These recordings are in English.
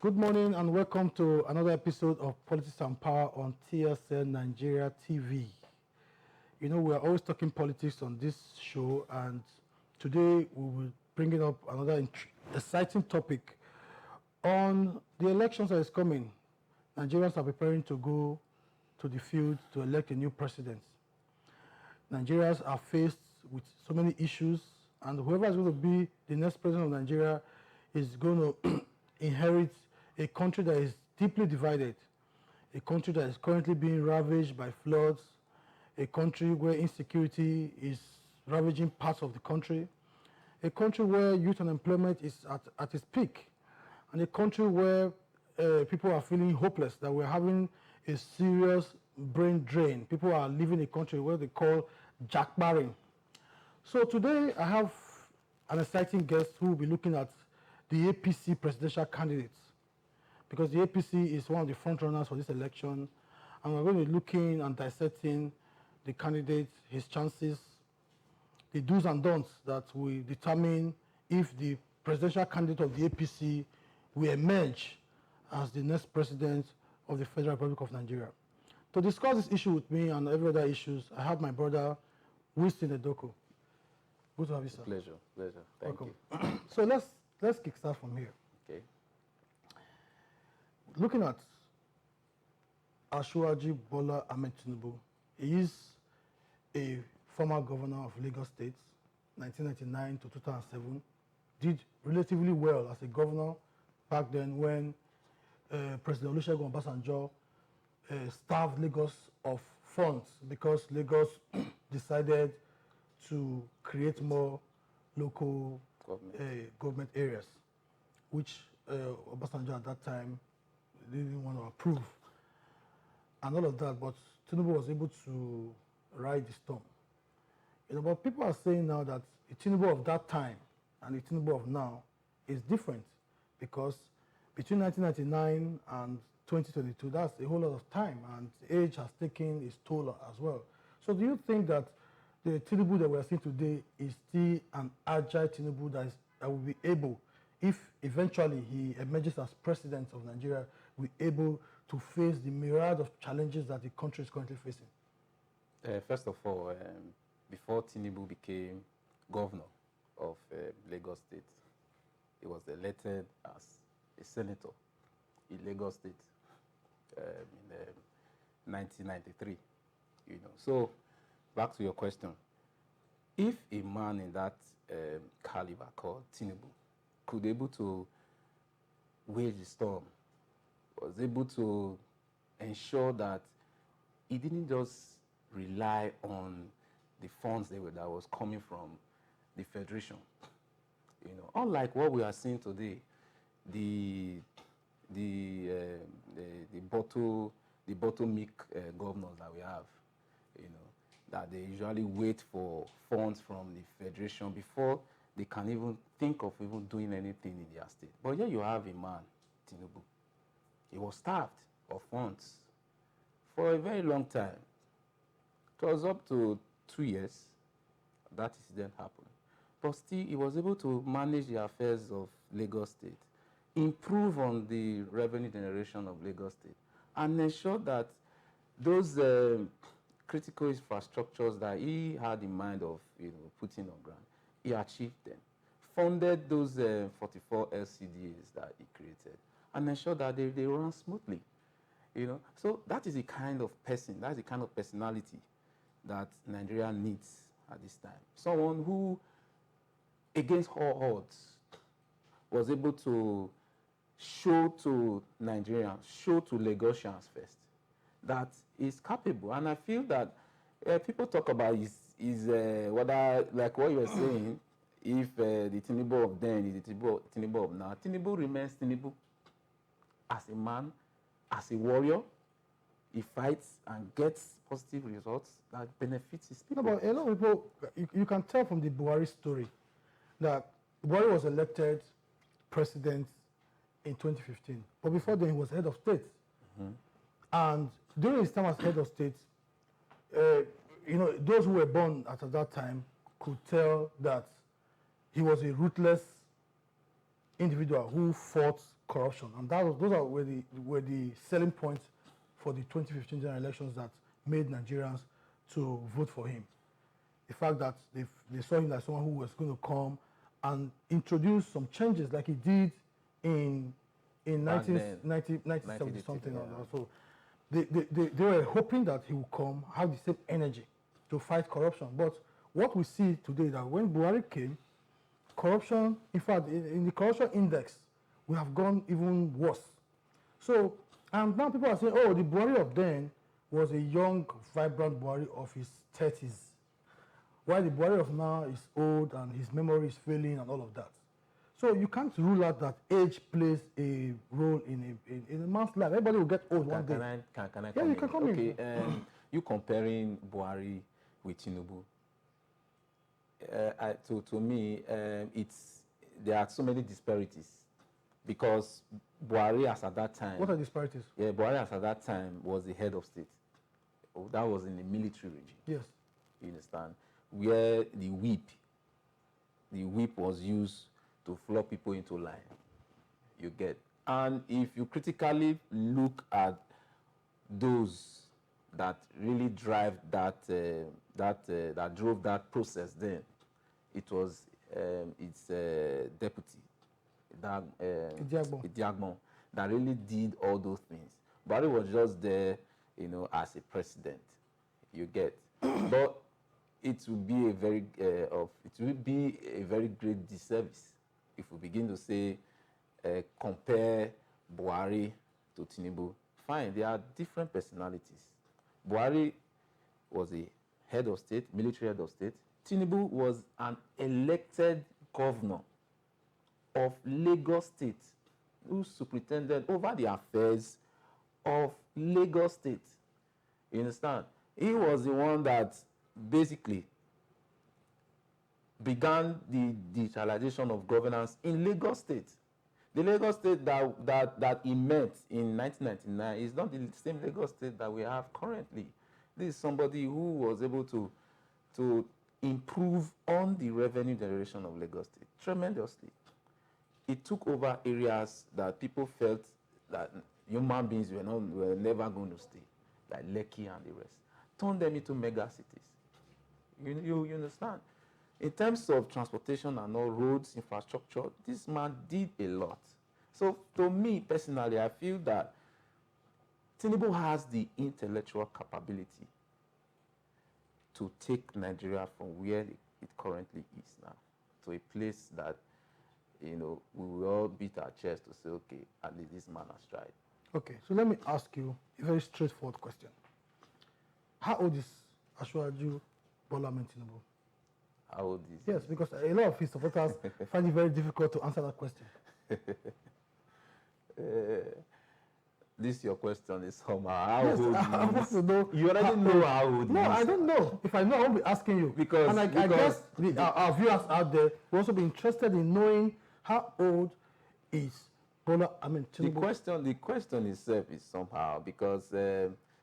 Good morning and welcome to another episode of Politics and Power on TSN Nigeria TV. You know, we are always talking politics on this show, and today we will bring it up another exciting topic on the elections that is coming. Nigerians are preparing to go to the field to elect a new president. Nigerians are faced with so many issues, and whoever is going to be the next president of Nigeria is going to inherit a country that is deeply divided, a country that is currently being ravaged by floods, a country where insecurity is ravaging parts of the country, a country where youth unemployment is at its peak, and a country where people are feeling hopeless, that we're having a serious brain drain. People are living in a country where they call jackbarring. So today I have an exciting guest who will be looking at the APC presidential candidates, because the APC is one of the front runners for this election, and we're going to be looking and dissecting the candidate, his chances, the do's and don'ts that will determine if the presidential candidate of the APC will emerge as the next president of the Federal Republic of Nigeria. To discuss this issue with me and every other issues, I have my brother, Winston Edoko. Good to have you, sir. Pleasure. Thank you. So let's kickstart from here. Okay. Looking at Asiwaju Bola Ahmed Tinubu, he is a former governor of Lagos State, 1999 to 2007. Did relatively well as a governor back then when President Olusegun Obasanjo starved Lagos of funds because Lagos decided to create more local government areas, which Obasanjo at that time didn't want to approve, and all of that. But Tinubu was able to ride the storm. You know, but people are saying now that the Tinubu of that time and the Tinubu of now is different, because between 1999 and 2022, that's a whole lot of time, and age has taken its toll as well. So do you think that the Tinubu that we are seeing today is still an agile Tinubu that will be able, if eventually he emerges as president of Nigeria, will be able to face the myriad of challenges that the country is currently facing? First of all, before Tinubu became governor of Lagos State, he was elected as a senator in Lagos State in 1993. You know, so back to your question. If a man in that caliber called Tinubu could able to wage the storm, was able to ensure that he didn't just rely on the funds that was coming from the federation. You know, unlike what we are seeing today, the bottleneck governors that we have, you know, that they usually wait for funds from the federation before they can even think of even doing anything in their state. But here you have a man, Tinubu. He was starved of funds for a very long time. It was up to 2 years that incident happened. But still, he was able to manage the affairs of Lagos State, improve on the revenue generation of Lagos State, and ensure that those critical infrastructures that he had in mind of, you know, putting on ground, he achieved them, funded those 44 LCDAs that he created, and ensured that they run smoothly. You know, so that is the kind of person, that's the kind of personality that Nigeria needs at this time. Someone who, against all odds, was able to show to Nigerians, show to Lagosians first, that is capable. And I feel that people talk about is whether, like what you were saying, if the Tinubu of then is the Tinubu of now. Tinubu remains Tinubu as a man, as a warrior. He fights and gets positive results that benefits his people. No, but a lot of people, you can tell from the Buhari story that Buhari was elected president in 2015. But before then, he was head of state. Mm-hmm. And during his time as head of state, you know, those who were born at that time could tell that he was a ruthless individual who fought corruption, and those were the selling points for the 2015 general elections that made Nigerians to vote for him. The fact that they saw him as someone who was going to come and introduce some changes like he did in 1970 something. Yeah. So they were hoping that he would come, have the same energy to fight corruption. But what we see today that when Buhari came, corruption, in fact, in the corruption index, we have gone even worse. So, and now people are saying, oh, the Buhari of then was a young, vibrant Buhari of his 30s. While the Buhari of now is old and his memory is failing and all of that. So you can't rule out that age plays a role in a man's life. Everybody will get old one day. Can I yeah, you can come in. Okay, you comparing Buhari with Tinubu. To me, there are so many disparities because Buhari as at that time. What are disparities? Yeah, Buhari as at that time was the head of state. Oh, that was in the military regime. Yes. You understand? Where the whip was used to flog people into line. You get. And if you critically look at those that really drive that drove that process, then it was its deputy, Idiagbon, that really did all those things. Buhari was just there, as a president. You get. But it would be a very great disservice if we begin to say compare Buhari to Tinubu. Fine, they are different personalities. Buhari was a head of state, military head of state. Tinubu was an elected governor of Lagos State who superintended over the affairs of Lagos State. You understand? He was the one that basically began the digitalization of governance in Lagos State. The Lagos State that he met in 1999 is not the same Lagos State that we have currently. This is somebody who was able to improve on the revenue generation of Lagos State tremendously. It took over areas that people felt that human beings were never going to stay, like Lekki and the rest. Turned them into mega cities. You understand? In terms of transportation and all roads, infrastructure, this man did a lot. So to me personally, I feel that Tinubu has the intellectual capability to take Nigeria from where it currently is now to a place that, we will all beat our chest to say, okay, at least this man has tried. Okay, so let me ask you a very straightforward question. How old is Asiwaju Bola Ahmed Tinubu? How old is Yes, because a lot of his supporters find it very difficult to answer that question. This your question is somehow. How yes, old I want to know. You already know how old No, he is. I don't know. If I know, I won't be asking you. Because I guess our viewers out there will also be interested in knowing how old is Bola Ahmed Tinubu. The question itself is somehow because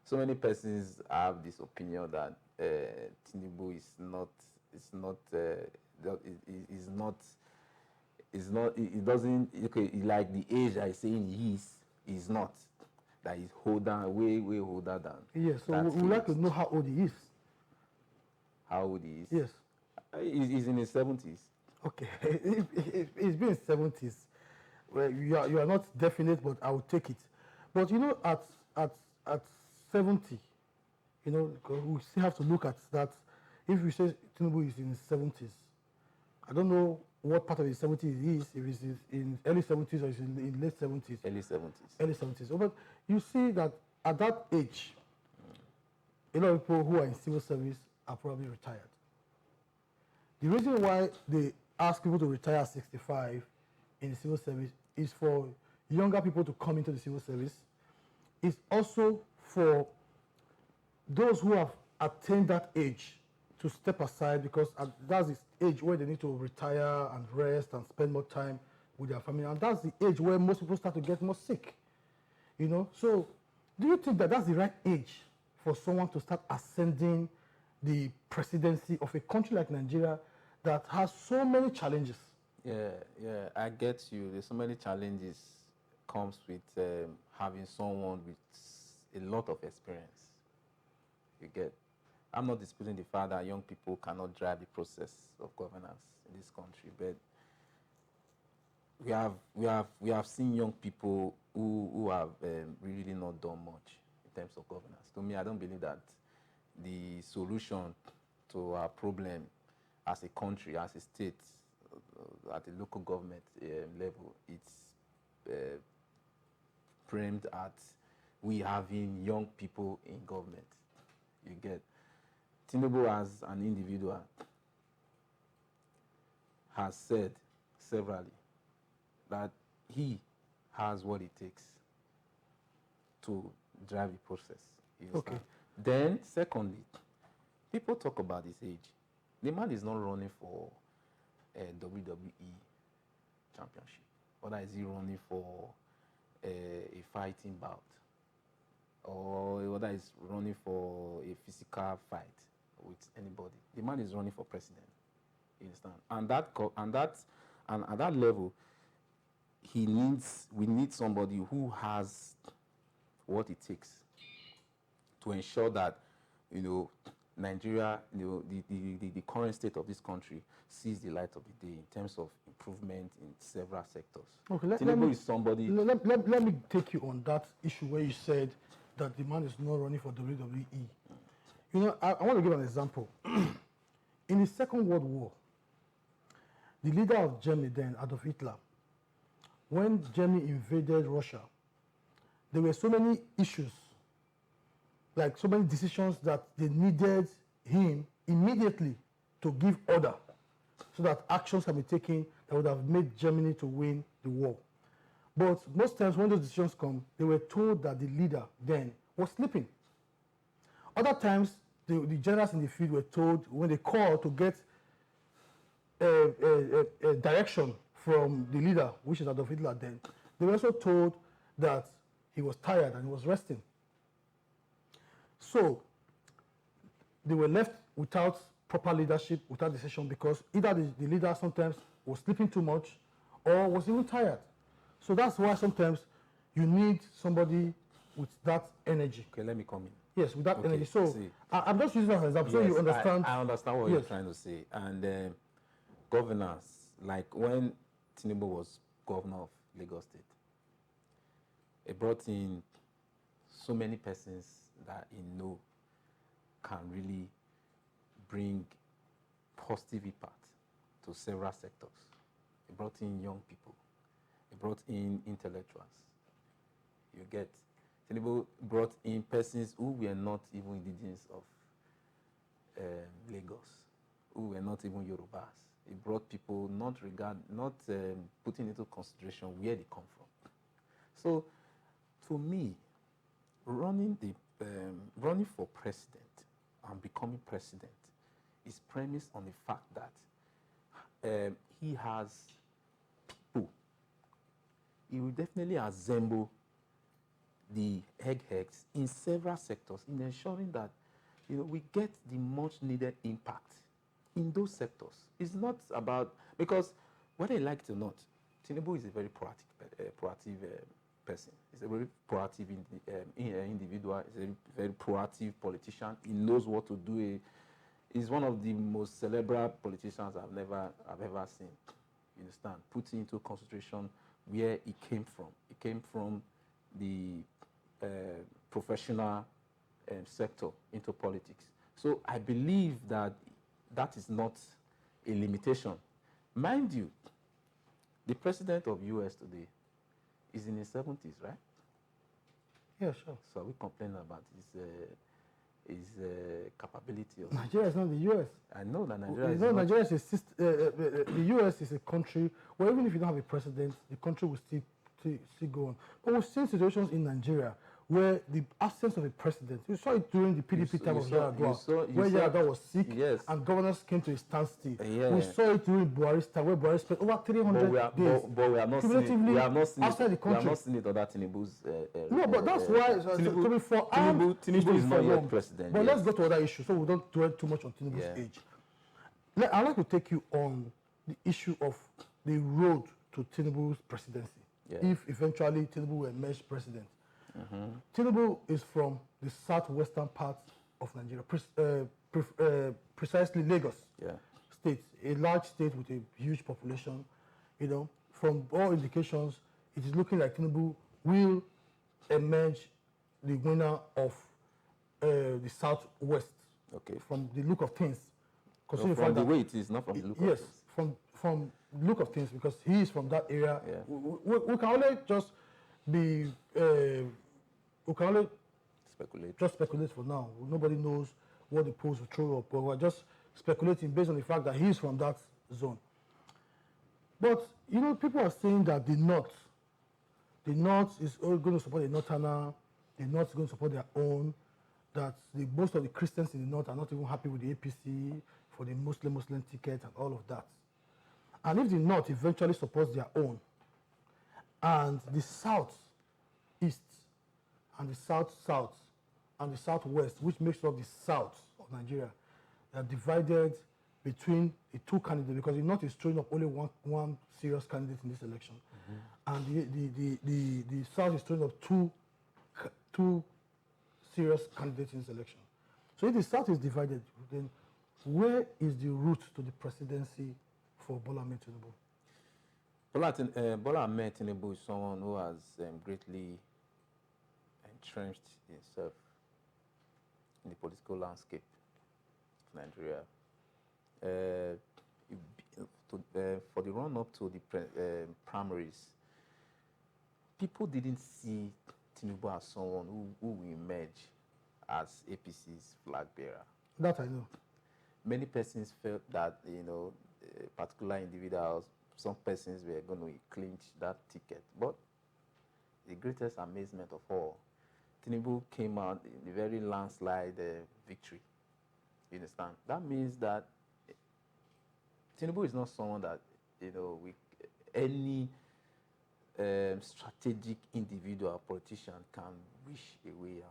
so many persons have this opinion that Tinubu is not. It doesn't. Okay, like the age I saying he is not. That is way older than. Yes. So we would like to know how old he is. How old he is? Yes. He's in his 70s. Okay, he's been in 70s. Well, you are not definite, but I will take it. But at 70, we still have to look at that. If we say Tinubu is in his 70s, I don't know what part of his 70s he is, if he's in early 70s or he's in late 70s. Early 70s. Early 70s. Oh, but you see that at that age, a lot of people who are in civil service are probably retired. The reason why they ask people to retire at 65 in the civil service is for younger people to come into the civil service. It's also for those who have attained that age to step aside, because that's the age where they need to retire and rest and spend more time with their family. And that's the age where most people start to get more sick. So do you think that that's the right age for someone to start ascending the presidency of a country like Nigeria that has so many challenges? Yeah, I get you. There's so many challenges comes with having someone with a lot of experience. You get. I'm not disputing the fact that young people cannot drive the process of governance in this country, but we have seen young people who have really not done much in terms of governance. To me, I don't believe that the solution to our problem as a country, as a state, at the local government level, it's framed at we having young people in government. You get. Tinubu as an individual has said severally that he has what it takes to drive the process. You Okay. understand? Then, secondly, people talk about his age. The man is not running for a WWE championship. Whether is he running for a fighting bout, or whether he's running for a physical fight with anybody. The man is running for president. You understand? And at that level, we need somebody who has what it takes to ensure that, Nigeria, the current state of this country sees the light of the day in terms of improvement in several sectors. Okay, Tinubu is somebody. Let me take you on that issue where you said that the man is not running for WWE. I want to give an example. In the Second World War, the leader of Germany then, Adolf Hitler, when Germany invaded Russia, there were so many issues, like so many decisions that they needed him immediately to give order so that actions can be taken that would have made Germany to win the war. But most times when those decisions come, they were told that the leader then was sleeping. Other times, the generals in the field were told when they called to get a direction from the leader, which is Adolf Hitler then, they were also told that he was tired and he was resting. So they were left without proper leadership, without decision, because either the leader sometimes was sleeping too much or was even tired. So that's why sometimes you need somebody with that energy. Okay, let me come in. Yes, with that Okay, energy. So I'm just using that as an example so you understand. I understand what you're trying to say. And governance, like when Tinubu was governor of Lagos State, it brought in so many persons that he know can really bring positive impact to several sectors. It brought in young people. It brought in intellectuals. You get. Tinubu brought in persons who were not even indigenous of Lagos, who were not even Yorubas. He brought people not putting into consideration where they come from. So, to me, running for president and becoming president is premised on the fact that he has people. He will definitely assemble the eggheads in several sectors in ensuring that we get the much needed impact in those sectors. It's not about, because whether you like it or not, Tinubu is a very proactive person. He's a very proactive individual. He's a very proactive politician. He knows what to do. He's one of the most cerebral politicians I've ever seen. You understand? Putting into consideration where he came from. He came from the professional sector into politics. So I believe that is not a limitation. Mind you, the president of US today is in his 70s, right? Yeah, sure. So we complain about his capability. Nigeria is not the US. I know that Nigeria is not. Nigeria is the US is a country where even if you don't have a president, the country will still go on. But we've seen situations in Nigeria where the absence of a president, you saw it during the PDP time of Yar'Adua, where Yar'Adua was sick and governors came to a standstill. We saw it during Buhari's time, where Buhari spent over 300 days. But we have not seen it. Outside the country. We have not seen it under Tinubu's. No, but that's why Tinubu is not yet president. But let's go to other issues so we don't dwell too much on Tinubu's age. I'd like to take you on the issue of the road to Tinubu's presidency. Yeah. If eventually Tinubu will emerge president. Tinubu is from the southwestern part of Nigeria, precisely Lagos Yeah. state, a large state with a huge population. You know, from all indications, it is looking like Tinubu will emerge the winner of the southwest. Okay. From the look of things. So Considering from the that- way it is, not from the look of yes, things. from the look of things, because he is from that area. Yeah. We can only just be we can only Speculate. just speculate for now. Nobody knows what the polls will throw up, but we're just speculating based on the fact that he's from that zone. But you know, people are saying that the North is going to support the Northerner, the North is going to support their own, that most of the Christians in the North are not even happy with the APC for the Muslim ticket and all of that. And if the North eventually supports their own, and the South East, and the South, and the Southwest, which makes up the South of Nigeria, they are divided between the two candidates, because the North is throwing up only one serious candidate in this election, and the South is throwing up two serious candidates in this election. So if the South is divided, then where is the route to the presidency for Bola Ahmed Tinubu? Bola Ahmed Tinubu is someone who has greatly entrenched himself in the political landscape of Nigeria. For the run-up to the primaries, people didn't see Tinubu as someone who will emerge as APC's flag bearer. That I know. Many persons felt that, particular individuals, some persons were going to clinch that ticket. But the greatest amazement of all, Tinubu came out in a very landslide victory. You understand? That means that Tinubu is not someone that, with any strategic individual politician can wish away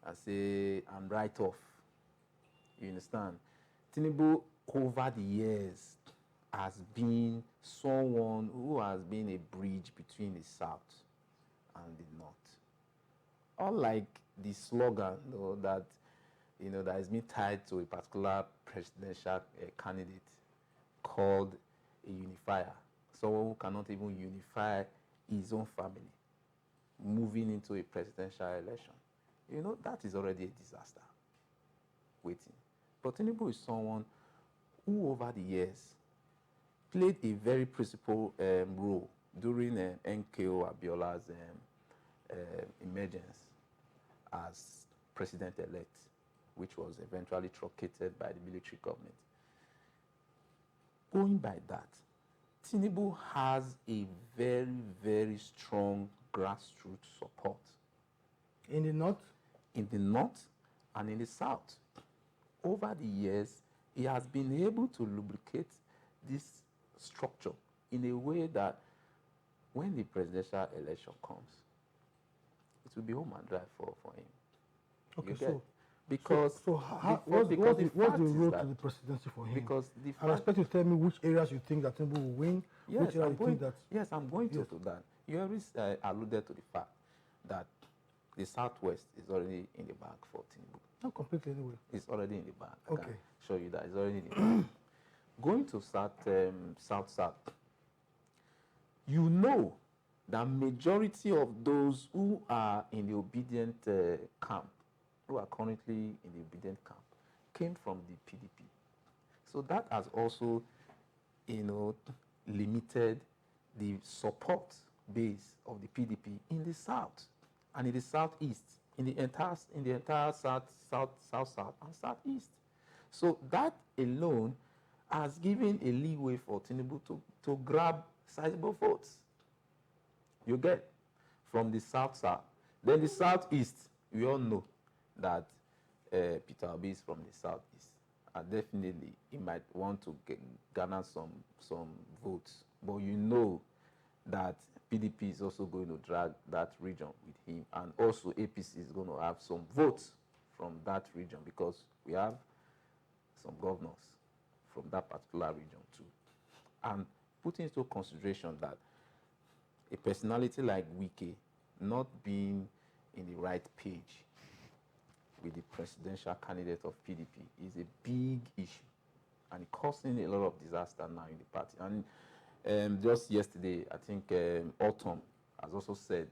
and say, I'm right off. You understand? Tinubu, over the years, has been someone who has been a bridge between the South and the North. Unlike the slogan that has been tied to a particular presidential candidate called a unifier, someone who cannot even unify his own family, moving into a presidential election. That is already a disaster waiting. But Tinubu is someone who, over the years, played a very principal role during NKO Abiola's emergence as president-elect, which was eventually truncated by the military government. Going by that, Tinubu has a very, very strong grassroots support. In the North? In the North and in the South. Over the years, he has been able to lubricate this structure in a way that when the presidential election comes, it will be home and dry for him. Okay, so because what's the road to the presidency for him? Because I expect you to tell me which areas you think that Tinubu will win. Yes, which areas you think that yes, I'm going to that. You already alluded to the fact that the Southwest is already in the bag for Tinubu. Not completely anyway. It's already in the bag. I Okay. can show you that it's already in the bag. Going to South, the majority of those who are in the obedient camp, who are currently in the obedient camp, came from the PDP. So that has also, limited the support base of the PDP in the South and in the Southeast, in the entire South, and Southeast. So that alone has given a leeway for Tinubu to grab sizable votes. You get from the South. Then the Southeast, we all know that Peter Obi is from the Southeast, and definitely he might want to garner some votes. But that PDP is also going to drag that region with him, and also APC is going to have some votes from that region because we have some governors from that particular region too. And put into consideration that a personality like Wike not being in the right page with the presidential candidate of PDP is a big issue, and it causing a lot of disaster now in the party. And just yesterday, I think Autumn has also said,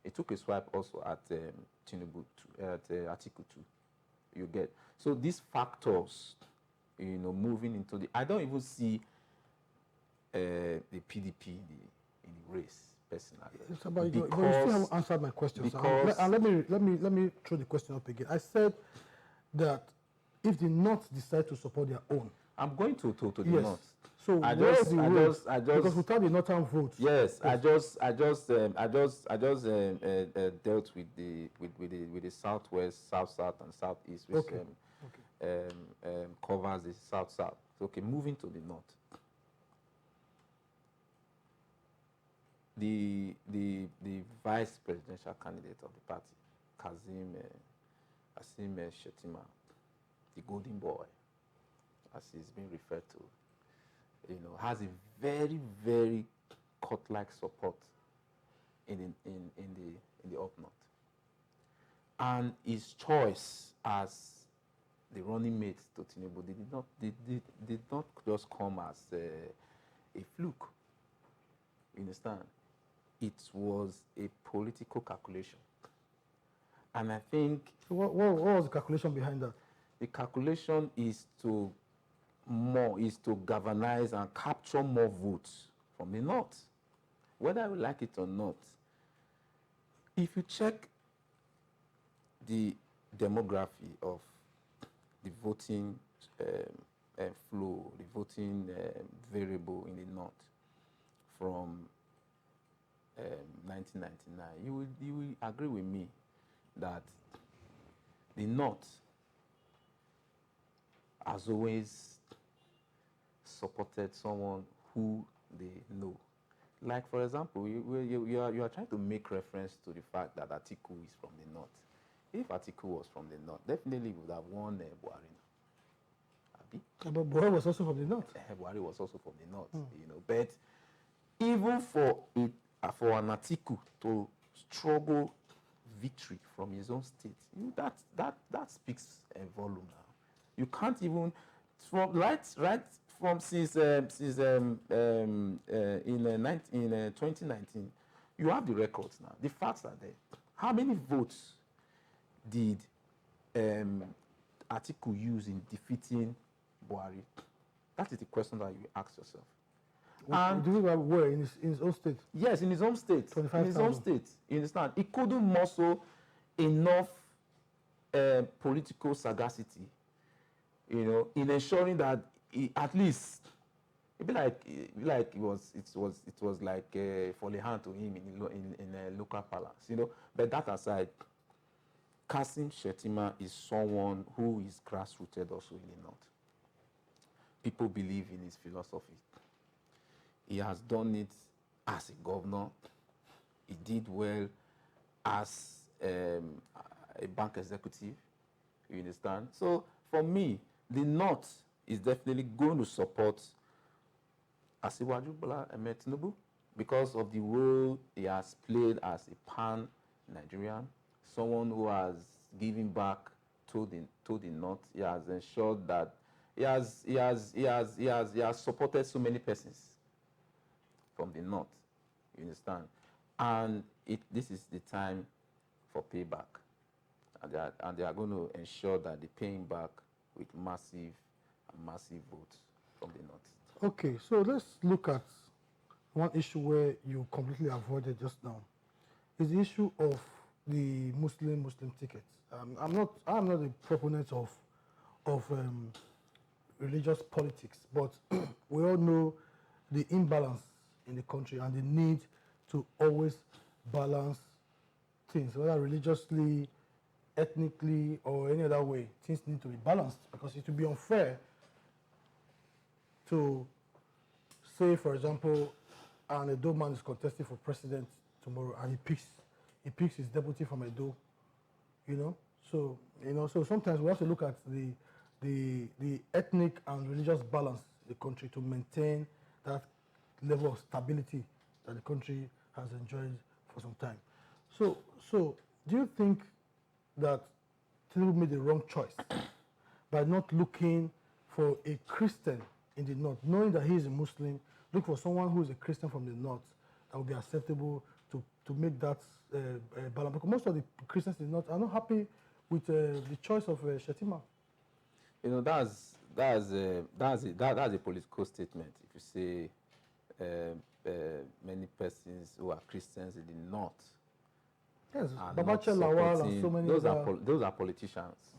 it took a swipe also at Tinubu, at Atiku too. You get. So these factors, moving into the, I don't even see the PDP in the race personally. But you still haven't answered my question. Because and let me throw the question up again. I said that if the North decide to support their own, I'm going to the yes. North. So where's the road? Because without the northern vote. Yes, I just dealt with the southwest, south, and southeast, which covers the south. Okay, moving to the north. The vice presidential candidate of the party, Kasim Shettima, the golden boy, as he's been referred to, has a very, very court-like support in the up north, and his choice as the running mate to Tinubu did not just come as a fluke. You understand? It was a political calculation, and I think. So what was the calculation behind that? The calculation is to galvanize and capture more votes from the north, whether you like it or not. If you check the demography of the voting flow, the voting variable in the north from 1999, you will agree with me that the north has always supported someone who they know. Like, for example, you are trying to make reference to the fact that Atiku is from the north. If Atiku was from the north, definitely would have won Buhari. But Buhari was also from the north. Buhari was also from the north, But even for an Atiku to struggle victory from his own state, that speaks a volume now. You can't even from since in 2019, you have the records now. The facts are there. How many votes did Atiku use in defeating Buhari? That is the question that you ask yourself. And do you know where in his own state? Yes, in his own state. 25,000. In his own state. You understand? He couldn't muscle enough political sagacity, in ensuring that at least it was like for the hand to him in a local palace, But that aside, Kasim Shettima is someone who is grassrooted also in the north. People believe in his philosophy. He has done it as a governor. He did well as a bank executive. You understand? So for me, the North is definitely going to support Asiwaju Bola Ahmed Tinubu because of the role he has played as a pan-Nigerian, someone who has given back to the North. He has ensured that he has supported so many persons from the North. You understand? And this is the time for payback. And they are going to ensure that they're paying back with massive votes from the North. Okay, so let's look at one issue where you completely avoided just now. Is the issue of the Muslim tickets. I'm not a proponent of religious politics, but we all know the imbalance in the country and the need to always balance things, whether religiously, ethnically, or any other way. Things need to be balanced because it would be unfair to say, for example, an Edo man is contesting for president tomorrow and he picks his deputy from Edo, So sometimes we have to look at the ethnic and religious balance in the country to maintain that level of stability that the country has enjoyed for some time. So do you think that Tinubu made the wrong choice by not looking for a Christian in the north, knowing that he is a Muslim, look for someone who is a Christian from the north that would be acceptable to make that balance? Because most of the Christians in the north are not happy with the choice of Shetima. You know, that's a political statement. If you say many persons who are Christians in the north Yes, are not Babacha Lawal and supporting, so many those other. are those are politicians.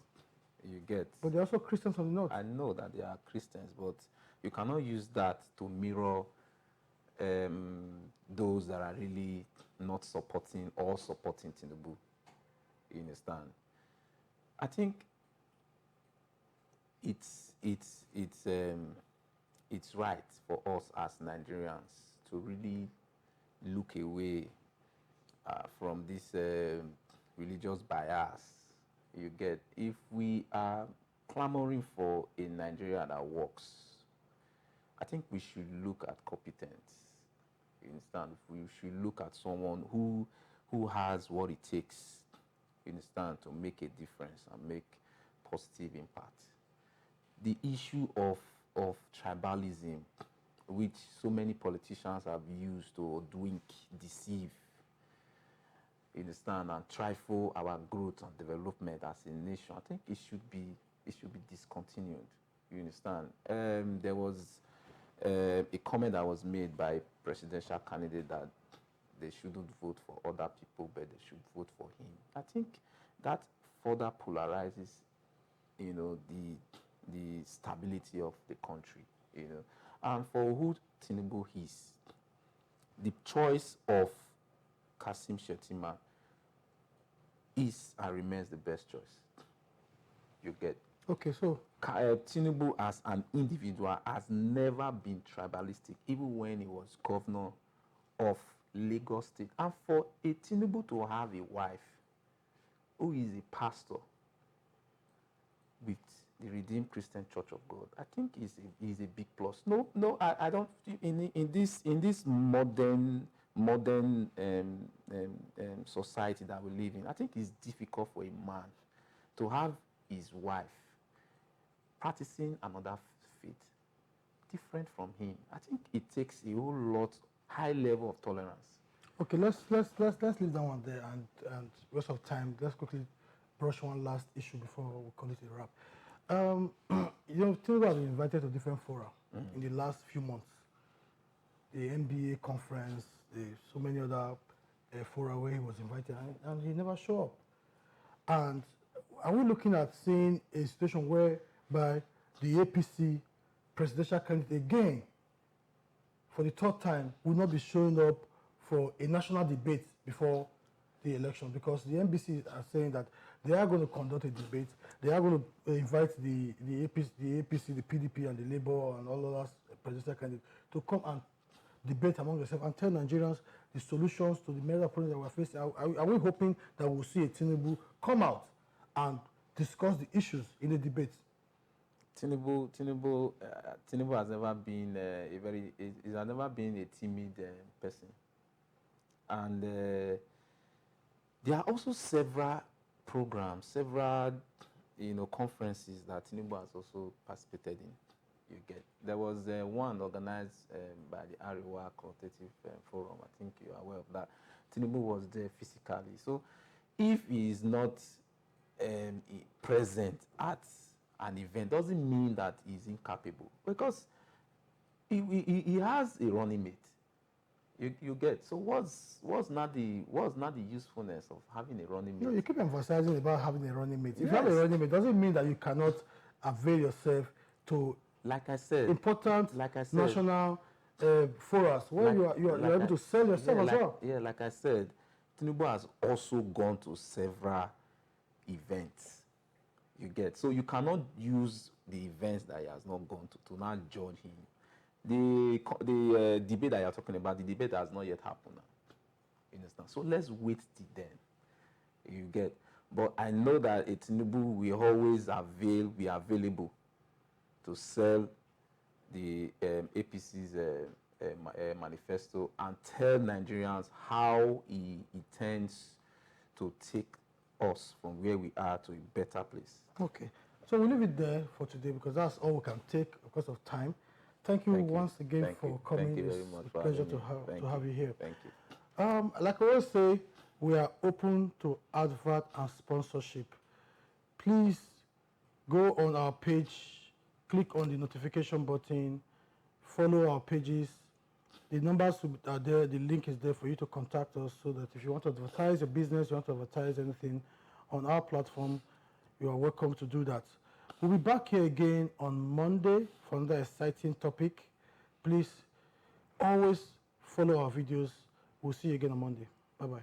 You get. But they're also Christians from the north. I know that they are Christians, but you cannot use that to mirror those that are really not supporting or supporting Tinubu. You understand? I think it's right for us as Nigerians to really look away from this religious bias. You get, if we are clamoring for a Nigeria that works, I think we should look at competence. You understand? We should look at someone who has what it takes, you understand, to make a difference and make positive impact. The issue of tribalism, which so many politicians have used to drink, deceive, you understand, and trifle our growth and development as a nation, I think it should be discontinued. You understand? There was a comment that was made by a presidential candidate that they shouldn't vote for other people, but they should vote for him. I think that further polarizes, you know, the stability of the country, you know. And for who Tinubu is, the choice of Kasim Shettima is and remains the best choice. You get. Okay, so Tinubu as an individual has never been tribalistic, even when he was governor of Lagos State. And for a Tinubu to have a wife who is a pastor with the Redeemed Christian Church of God, I think is a big plus. No, I don't. In this modern society that we live in, I think it's difficult for a man to have his wife practicing another faith different from him. I think it takes a whole lot high level of tolerance. okay, let's leave that one there and rest of time. Let's quickly brush one last issue before we call it a wrap. You know, Tinubu has been invited to different fora in the last few months. The NBA conference, so many other fora where he was invited, and he never showed up. And are we looking at seeing a situation whereby the APC presidential candidate again, for the third time, will not be showing up for a national debate before the election? Because the NBC are saying that they are going to conduct a debate. They are going to invite the APC, the PDP, and the Labour and all of us presidential candidates to come and debate among themselves and tell Nigerians the solutions to the major problems that we're facing. Are we hoping that we'll see a Tinubu come out and discuss the issues in the debate? Tinubu has never been he has never been a timid person, and there are also several programs, several conferences that Tinubu has also participated in. You get, there was one organized by the Arewa Qualitative Forum. I think you are aware of that. Tinubu was there physically. So if he is not present at an event, doesn't mean that he's incapable, because he has a running mate. You get, so what's not the usefulness of having a running mate? No, you keep emphasizing about having a running mate. If Yes. you have a running mate, doesn't mean that you cannot avail yourself to Like I said, important like national forums where you are able to sell yourself as well. Yeah, like I said, Tinubu has also gone to several events. You get, so you cannot use the events that he has not gone to now judge him. The debate that you're talking about, the debate has not yet happened now. You understand? So let's wait till then. You get, but I know that a Tinubu will always be available to sell the APC's manifesto and tell Nigerians how he intends to take us from where we are to a better place. Okay. So we'll leave it there for today because that's all we can take because of time. Thank you once again for coming. Thank you very It's much a for pleasure having to have you here. Thank you. Like I always say, we are open to advert and sponsorship. Please go on our page, click on the notification button, follow our pages. The numbers are there, the link is there for you to contact us so that if you want to advertise your business, you want to advertise anything on our platform, you are welcome to do that. We'll be back here again on Monday for another exciting topic. Please always follow our videos. We'll see you again on Monday. Bye-bye.